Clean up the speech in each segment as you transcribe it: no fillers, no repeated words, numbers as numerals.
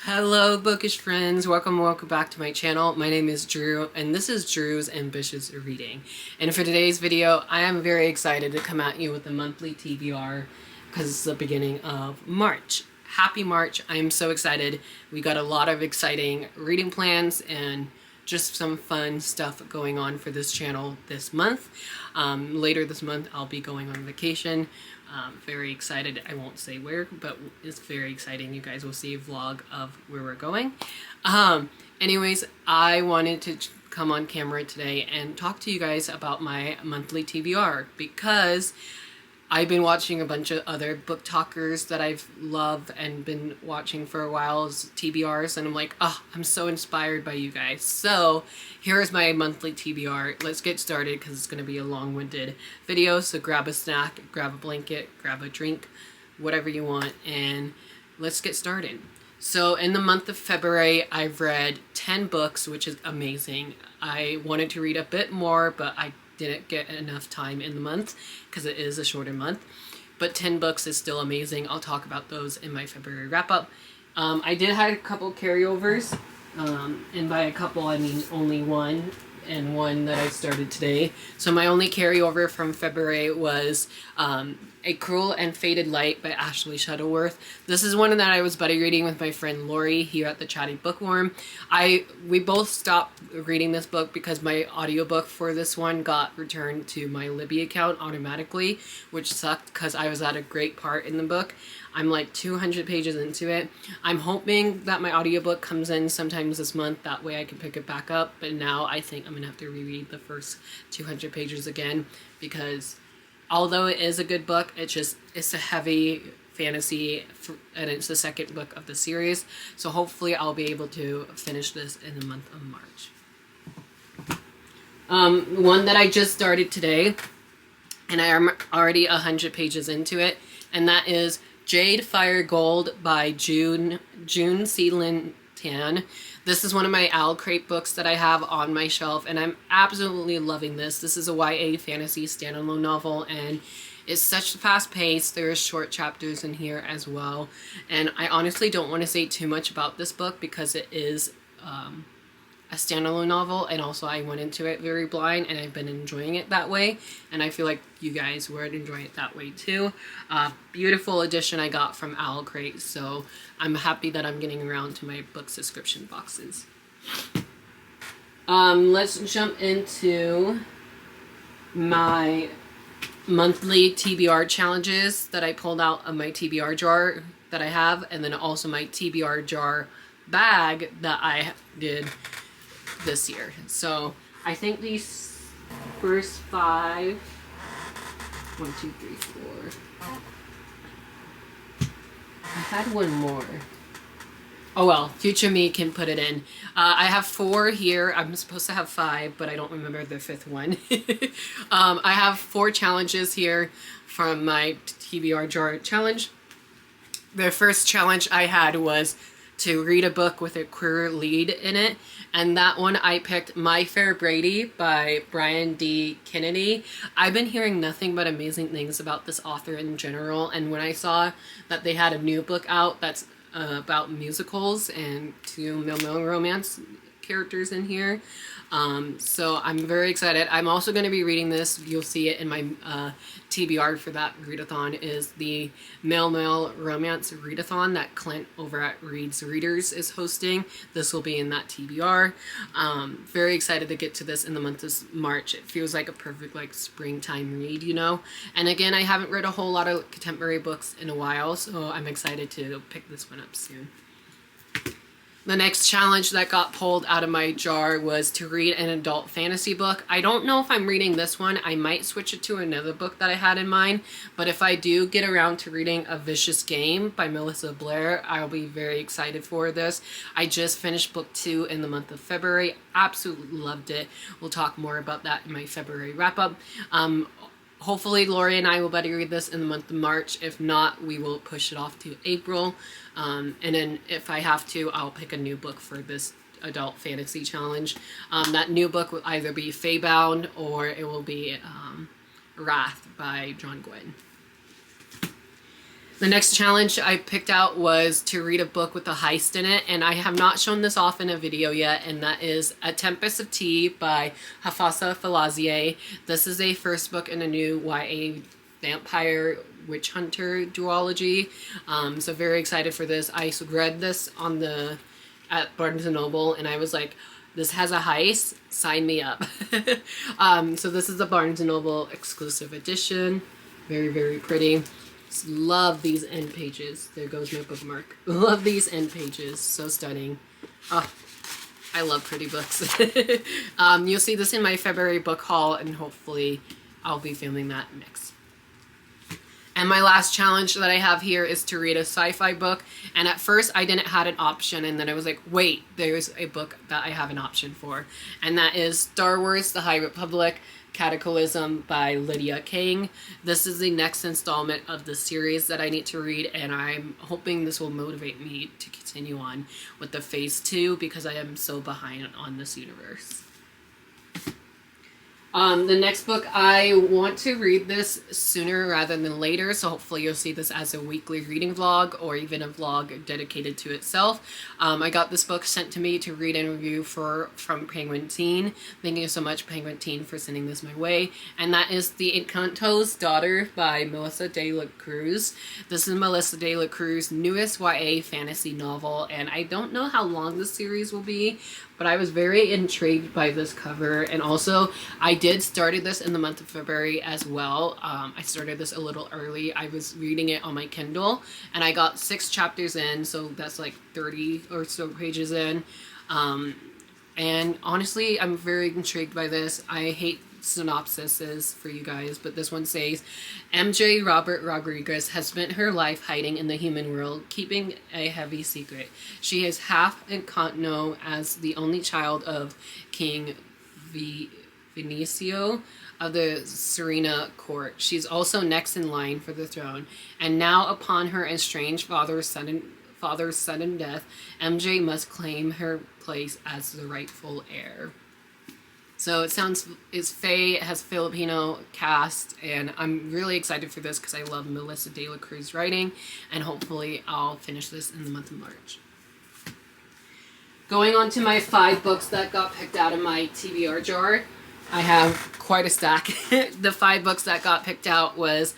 Hello bookish friends, welcome back to my channel. My name is Drew and this is Drew's Ambitious Reading. And for today's video, I am very excited to come at you with the monthly TBR because it's the beginning of March. Happy March, I am so excited. We got a lot of exciting reading plans and just some fun stuff going on for this channel this month. Later this month I'll be going on vacation. Very excited. I won't say where, but it's very exciting. You guys will see a vlog of where we're going. Anyways, I wanted to come on camera today and talk to you guys about my monthly TBR because I've been watching a bunch of other book talkers that I've loved and been watching for a while as TBRs, and I'm like, oh, I'm so inspired by you guys. So here's my monthly TBR. Let's get started because it's going to be a long-winded video. So grab a snack, grab a blanket, grab a drink, whatever you want, and let's get started. So in the month of February, I've read 10 books, which is amazing. I wanted to read a bit more, but I didn't get enough time in the month because it is a shorter month, but 10 books is still amazing. I'll talk about those in my February wrap-up. I did have a couple carryovers, and by a couple I mean only one, and one that I started today. So my only carryover from February was A Cruel and Fated Light by Ashley Shuttleworth. This is one that I was buddy reading with my friend Lori here at the Chatty Bookworm. We both stopped reading this book because my audiobook for this one got returned to my Libby account automatically, which sucked because I was at a great part in the book. I'm like 200 pages into it. I'm hoping that my audiobook comes in sometimes this month, that way I can pick it back up, but now I think I'm gonna have to reread the first 200 pages again because although it is a good book, it's a heavy fantasy and it's the second book of the series, so hopefully I'll be able to finish this in the month of March. One that I just started today, and I am already 100 pages into it, and that is Jade Fire Gold by June Seedlin Tan. This is one of my Owl Crate books that I have on my shelf, and I'm absolutely loving this. This is a YA fantasy standalone novel, and it's such fast paced. There's short chapters in here as well, and I honestly don't want to say too much about this book because it is a standalone novel, and also I went into it very blind and I've been enjoying it that way, and I feel like you guys would enjoy it that way too. Beautiful edition I got from Owl Crate, so I'm happy that I'm getting around to my book subscription boxes. Let's jump into my monthly TBR challenges that I pulled out of my TBR jar that I have, and then also my TBR jar bag that I did this year. So I think these first 5, 1, 2, 3, 4. I had one more. Oh well, future me can put it in. I have 4 here. I'm supposed to have 5, but I don't remember the 5th one. I have 4 challenges here from my TBR jar challenge. The first challenge I had was to read a book with a queer lead in it, and that one I picked My Fair Brady by Brian D. Kennedy. I've been hearing nothing but amazing things about this author in general, and when I saw that they had a new book out that's about musicals and 2 male romance characters in here, so I'm very excited. I'm also going to be reading this. You'll see it in my TBR for that readathon, is the male romance readathon that Clint over at Reads Readers is hosting. This will be in that TBR. Very excited to get to this in the month of March. It feels like a perfect like springtime read, you know. And again, I haven't read a whole lot of contemporary books in a while, so I'm excited to pick this one up soon. The next challenge that got pulled out of my jar was to read an adult fantasy book. I don't know if I'm reading this one. I might switch it to another book that I had in mind. But if I do get around to reading A Vicious Game by Melissa Blair, I'll be very excited for this. I just finished book 2 in the month of February. Absolutely loved it. We'll talk more about that in my February wrap-up. Hopefully Lori and I will better read this in the month of March. If not, we will push it off to April. And then if I have to, I'll pick a new book for this adult fantasy challenge. That new book will either be Feybound or it will be Wrath by John Gwynne. The next challenge I picked out was to read a book with a heist in it, and I have not shown this off in a video yet, and that is A Tempest of Tea by Hafsa Falazieh. This is a first book in a new YA vampire witch hunter duology, so very excited for this. I read this at Barnes & Noble, and I was like, this has a heist, sign me up. So this is a Barnes & Noble exclusive edition. Very, very pretty. Love these end pages. There goes my bookmark. Love these end pages. So stunning. Oh, I love pretty books. You'll see this in my February book haul, and hopefully I'll be filming that next. And my last challenge that I have here is to read a sci-fi book. And at first I didn't have an option, and then I was like, wait, there's a book that I have an option for. And that is Star Wars: The High Republic Cataclysm by Lydia King. This is the next installment of the series that I need to read, and I'm hoping this will motivate me to continue on with the phase 2 because I am so behind on this universe. The next book, I want to read this sooner rather than later, so hopefully you'll see this as a weekly reading vlog or even a vlog dedicated to itself. I got this book sent to me to read and review from Penguin Teen. Thank you so much, Penguin Teen, for sending this my way. And that is The Encanto's Daughter by Melissa de la Cruz. This is Melissa de la Cruz's newest YA fantasy novel, and I don't know how long the series will be, but I was very intrigued by this cover. And also I did started this in the month of February as well. I started this a little early. I was reading it on my Kindle, and I got 6 chapters in, so that's like 30 or so pages in. And honestly, I'm very intrigued by this. I hate synopsises for you guys, but this one says, MJ Robert Rodriguez has spent her life hiding in the human world, keeping a heavy secret. She is half Encanto as the only child of King Vinicio of the Serena court. She's also next in line for the throne, and now upon her estranged father's sudden death, MJ must claim her place as the rightful heir. So it's Faye, it has Filipino cast, and I'm really excited for this because I love Melissa de la Cruz writing, and hopefully I'll finish this in the month of March. Going on to my 5 books that got picked out of my TBR jar. I have quite a stack. The 5 books that got picked out was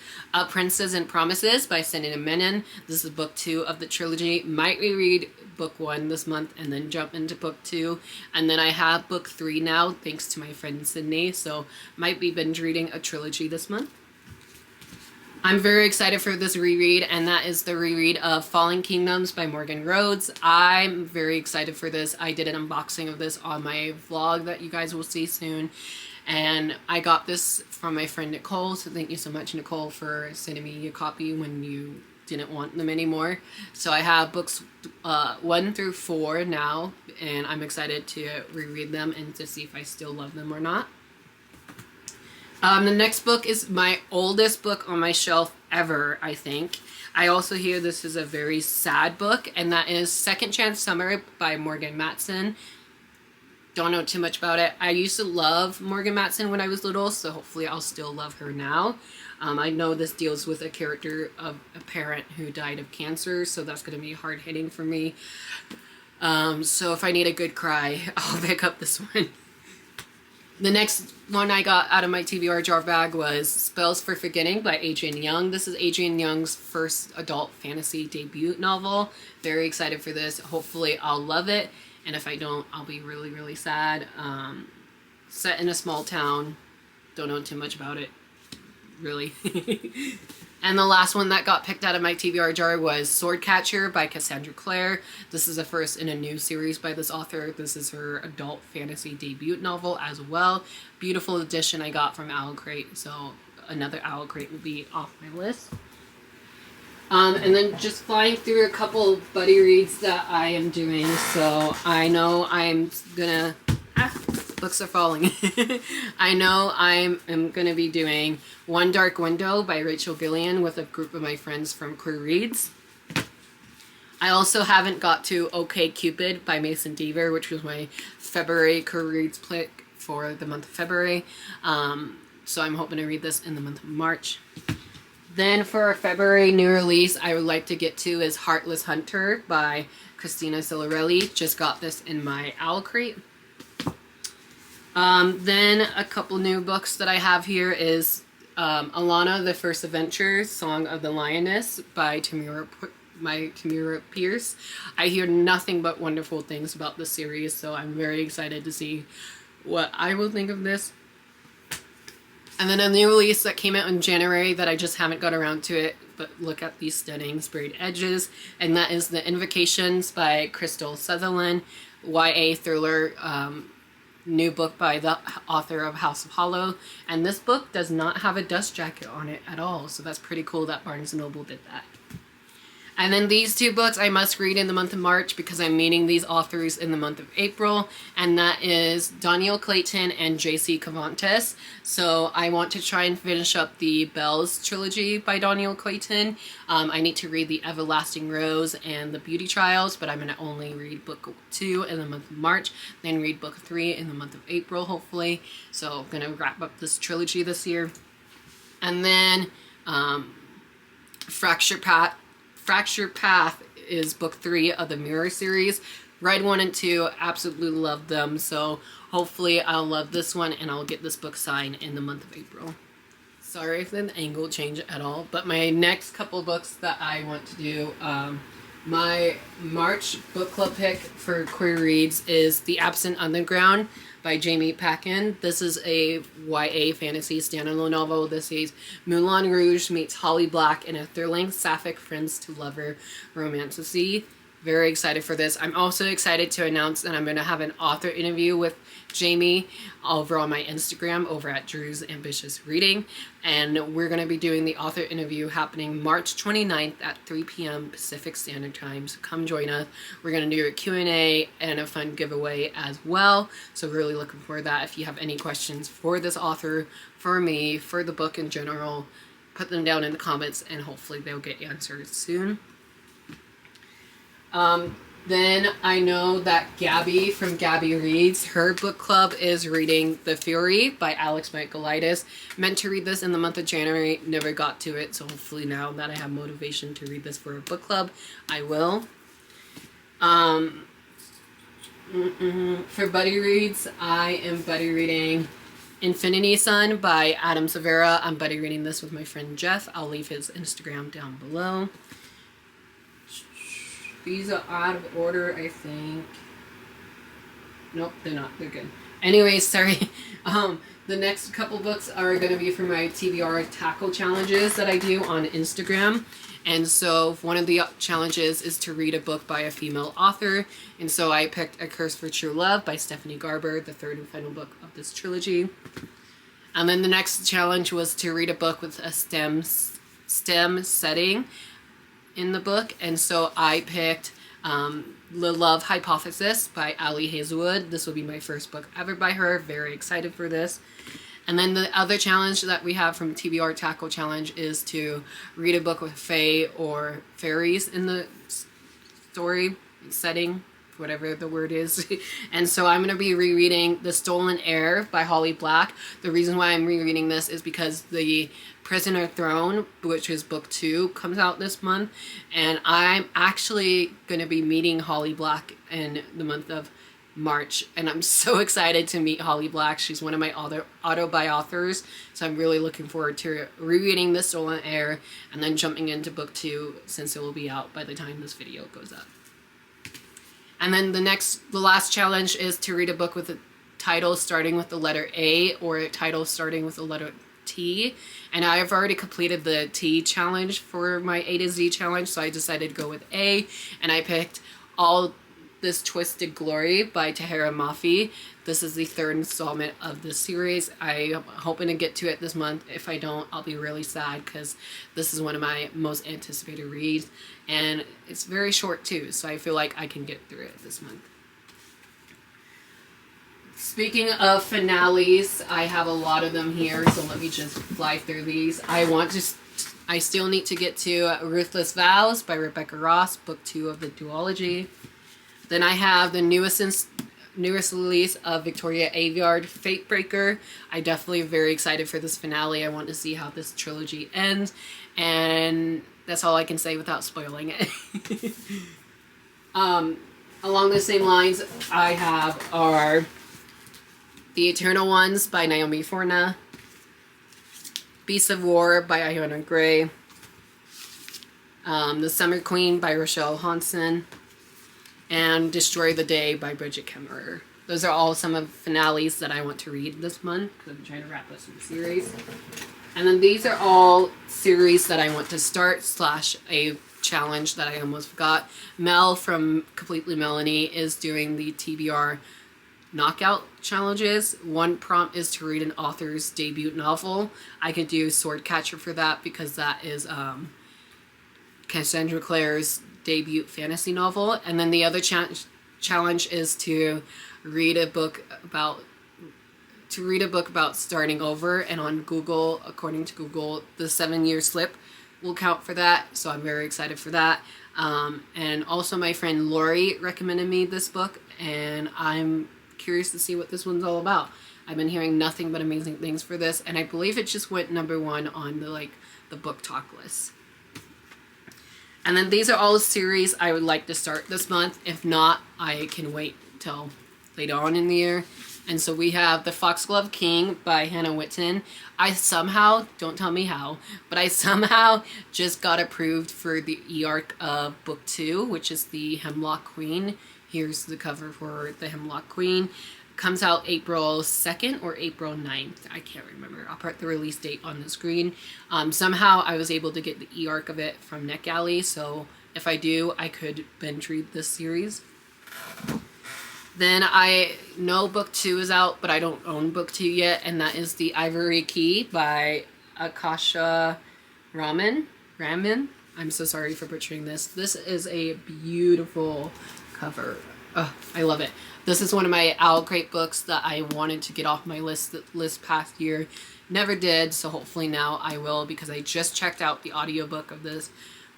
Princes and Promises by Sydney Menon. This is book 2 of the trilogy. Might reread book 1 this month and then jump into book 2. And then I have book 3 now, thanks to my friend Sydney. So might be binge reading a trilogy this month. I'm very excited for this reread, and that is the reread of Fallen Kingdoms by Morgan Rhodes. I'm very excited for this. I did an unboxing of this on my vlog that you guys will see soon, and I got this from my friend Nicole, so thank you so much, Nicole, for sending me a copy when you didn't want them anymore. So I have books 1 through 4 now, and I'm excited to reread them and to see if I still love them or not. The next book is my oldest book on my shelf ever, I think. I also hear this is a very sad book, and that is Second Chance Summer by Morgan Matson. Don't know too much about it. I used to love Morgan Matson when I was little, so hopefully I'll still love her now. I know this deals with a character of a parent who died of cancer, so that's going to be hard-hitting for me. So if I need a good cry, I'll pick up this one. The next one I got out of my TBR jar bag was Spells for Forgetting by Adrienne Young. This is Adrienne Young's first adult fantasy debut novel. Very excited for this. Hopefully I'll love it, and if I don't, I'll be really, really sad. Set in a small town. Don't know too much about it, really. And the last one that got picked out of my TBR jar was Swordcatcher by Cassandra Clare. This is the first in a new series by this author. This is her adult fantasy debut novel as well. Beautiful edition I got from Owl Crate, so another Owl Crate will be off my list. And then just flying through a couple buddy reads that I am doing. So I know I'm gonna... books are falling. I know I am going to be doing One Dark Window by Rachel Gillian with a group of my friends from Crew Reads. I also haven't got to OK Cupid by Mason Deaver, which was my February Crew Reads pick for the month of February. So I'm hoping to read this in the month of March. Then for a February new release I would like to get to is Heartless Hunter by Christina Silarelli. Just got this in my owl crate. Then a couple new books that I have here is Alana, The First Adventure, Song of the Lioness by Tamira Pierce. I hear nothing but wonderful things about the series, so I'm very excited to see what I will think of this. And then a new release that came out in January that I just haven't got around to it, but look at these stunning sprayed edges, and that is The Invocations by Crystal Sutherland, YA thriller, new book by the author of House of Hollow. And this book does not have a dust jacket on it at all, so that's pretty cool that Barnes & Noble did that. And then these two books I must read in the month of March because I'm meeting these authors in the month of April, and that is Daniel Clayton and J.C. Cervantes. So I want to try and finish up the Bells trilogy by Daniel Clayton. I need to read The Everlasting Rose and The Beauty Trials, but I'm going to only read book 2 in the month of March, then read book 3 in the month of April, hopefully. So I'm going to wrap up this trilogy this year. And then Fractured Path is book 3 of the Mirror series. Read 1 and 2, absolutely love them, so hopefully I'll love this one and I'll get this book signed in the month of April. Sorry if the angle changed at all, but my next couple books that I want to do, my March book club pick for queer reads is The Absent Underground by Jamie Paquin. This is a YA fantasy standalone novel. This is Moulin Rouge meets Holly Black in a thrilling sapphic friends to lover romantasy. Very excited for this. I'm also excited to announce that I'm going to have an author interview with Jamie over on my Instagram over at Drew's Ambitious Reading, and we're going to be doing the author interview happening March 29th at 3 p.m. Pacific Standard Time, so come join us. We're going to do a Q&A and a fun giveaway as well, so really looking forward to that. If you have any questions for this author, for me, for the book in general, put them down in the comments and hopefully they'll get answered soon. Then I know that Gabby from Gabby Reads, her book club is reading The Fury by Alex Michaelides. Meant to read this in the month of January, never got to it, so hopefully now that I have motivation to read this for a book club, I will. For Buddy Reads, I am buddy reading Infinity Sun by Adam Severa. I'm buddy reading this with my friend Jeff. I'll leave his Instagram down below. These are out of order, I think. Nope, they're not. They're good. Anyways, sorry. The next couple books are going to be for my TBR tackle challenges that I do on Instagram. And so one of the challenges is to read a book by a female author. And so I picked A Curse for True Love by Stephanie Garber, the third and final book of this trilogy. And then the next challenge was to read a book with a STEM setting in the book, and so I picked The Love Hypothesis by Ali Hazelwood. This will be my first book ever by her. Very excited for this. And then the other challenge that we have from TBR Tackle Challenge is to read a book with fae or fairies in the story setting, whatever the word is. And so I'm going to be rereading The Stolen Heir by Holly Black. The reason why I'm rereading this is because the Prisoner Throne, which is book 2, comes out this month, and I'm actually going to be meeting Holly Black in the month of March, and I'm so excited to meet Holly Black. She's one of my other authors, so I'm really looking forward to rereading The Stolen Heir and then jumping into book 2 since it will be out by the time this video goes up. And then the last challenge is to read a book with a title starting with the letter A or a title starting with the letter T. And I've already completed the T challenge for my A to Z challenge, so I decided to go with A. And I picked All This Twisted Glory by Tahira Mafi. This is the third installment of this series. I'm hoping to get to it this month. If I don't, I'll be really sad because this is one of my most anticipated reads. And it's very short too, so I feel like I can get through it this month. Speaking of finales, I have a lot of them here, so let me just fly through these. I still need to get to Ruthless Vows by Rebecca Ross, book 2 of the duology. Then I have the newest release of Victoria Aveyard, Fatebreaker. I definitely am very excited for this finale. I want to see how this trilogy ends. And that's all I can say without spoiling it. Along the same lines, I have are The Eternal Ones by Naomi Forna, Beasts of War by Iona Gray, The Summer Queen by Rochelle Hansen, and Destroy the Day by Bridget Kemmerer. Those are all some of the finales that I want to read this month, because I'm trying to wrap this in the series. And then these are all series that I want to start / a challenge that I almost forgot. Mel from Completely Melanie is doing the TBR knockout challenges. One prompt is to read an author's debut novel. I could do Swordcatcher for that because that is Cassandra Clare's debut fantasy novel. And then the other challenge is to read a book about starting over, and on Google, according to Google, the 7-year slip will count for that, so I'm very excited for that. And also my friend Lori recommended me this book, and I'm curious to see what this one's all about. I've been hearing nothing but amazing things for this, and I believe it just went #1 on the book talk list. And then these are all the series I would like to start this month. If not, I can wait till later on in the year. And so we have The Foxglove King by Hannah Whitten. I somehow, don't tell me how, but I somehow just got approved for the e-arc of book 2, which is The Hemlock Queen. Here's the cover for The Hemlock Queen. Comes out April 2nd or April 9th. I can't remember. I'll put the release date on the screen. Somehow I was able to get the e-arc of it from NetGalley, so if I do, I could binge read this series. Then I know book 2 is out, but I don't own book 2 yet, and that is The Ivory Key by Akasha Raman. I'm so sorry for butchering this. This is a beautiful cover. Oh, I love it. This is one of my Owl Crate books that I wanted to get off my list past year. Never did, so hopefully now I will, because I just checked out the audiobook of this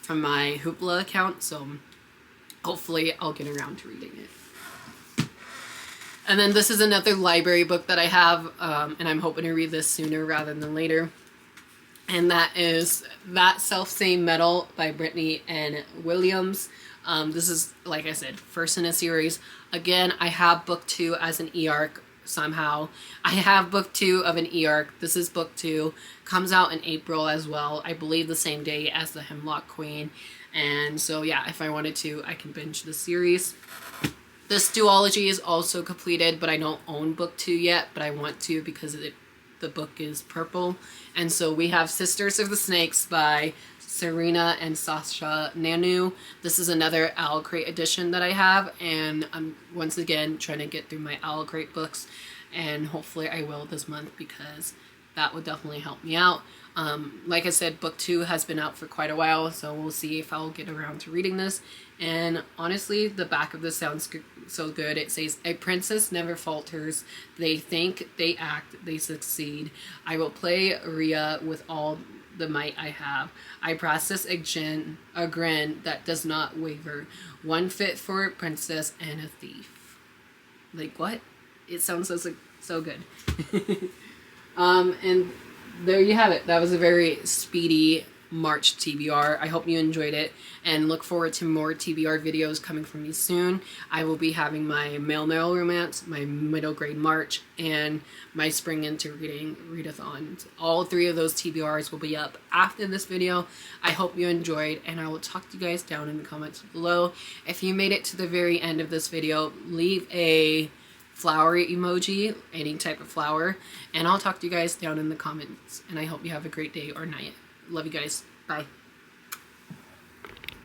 from my Hoopla account, so hopefully I'll get around to reading it. And then this is another library book that I have, and I'm hoping to read this sooner rather than later. And that is That Selfsame Metal by Brittany and Williams. This is, like I said, first in a series. Again, I have book 2 as an e-arc somehow. I have book 2 of an e-arc. This is book 2. Comes out in April as well. I believe the same day as The Hemlock Queen. And so yeah, if I wanted to, I can binge the series. This duology is also completed, but I don't own book 2 yet, but I want to because the book is purple. And so we have Sisters of the Snakes by Serena and Sasha Nanu. This is another Owl Crate edition that I have, and I'm once again trying to get through my Owl Crate books, and hopefully I will this month because that would definitely help me out. Like I said, book 2 has been out for quite a while, so we'll see if I'll get around to reading this. And honestly, the back of this sounds so good. It says, "A princess never falters. They think, they act, they succeed. I will play Rhea with all the might I have. I process a grin that does not waver. One fit for a princess and a thief." Like, what? It sounds so good. And there you have it. That was a very speedy March TBR. I hope you enjoyed it, and look forward to more TBR videos coming from me soon. I will be having my male romance, my middle grade March, and my spring into reading readathon. All 3 of those TBRs will be up after this video. I hope you enjoyed, and I will talk to you guys down in the comments below. If you made it to the very end of this video, leave a flower emoji, any type of flower, and I'll talk to you guys down in the comments, and I hope you have a great day or night. Love you guys. Bye.